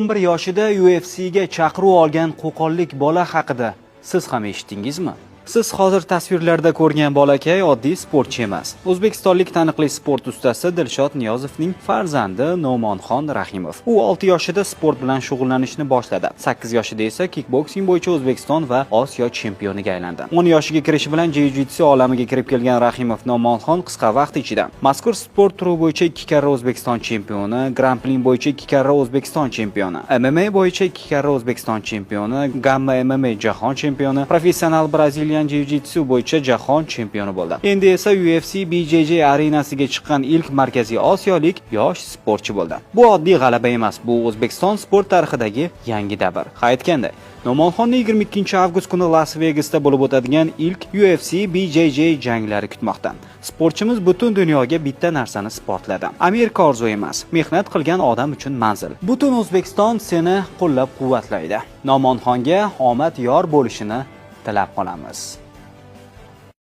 11 yoshida UFC'ga chaqiruv olgan qo'qonlik bola haqida siz ham eshitdingizmi? Siz hozir tasvirlarda ko'rgan bolakay oddiy sportchi emas. O'zbekistonlik taniqli sport ustasi Dilshod Niyozovning farzandi Nomonxon Rahimov. U 6 yoshida sport bilan shug'ullanishni boshladi. 8 yoshida esa kickboksing bo'yicha O'zbekiston va Osiyo chempioniga aylandi. 10 yoshiga kirishi bilan jiu-jitsu olamiga kirib kelgan Rahimov Nomonxon qisqa vaqt ichida mazkur sport turi bo'yicha 2 karra O'zbekiston chempioni, grappling bo'yicha 2 karra O'zbekiston chempioni, MMA bo'yicha 2 karra O'zbekiston chempioni, Gamma MMA jahon chempioni, professional Brazilian jiu-jitsu bo'yicha jahon chempioni bo'ldi. Endi esa UFC BJJ arenasiga chiqqan ilk markaziy osiyolik yosh sportchi bo'ldi. Bu oddiy g'alaba emas, bu O'zbekiston sport tarixidagi yangi davr. Ha aytganday, Nomonxonni 22-avgust kuni Las Vegasda bo'lib o'tadigan ilk UFC BJJ janglari kutmoqda. Sportchimiz butun dunyoga bitta narsani isbotladi. Amerika orzu emas, mehnat qilgan odam uchun manzil. Butun O'zbekiston seni qo'llab-quvvatlaydi. Nomonxonga omad yor bo'lishini tilab qolamiz.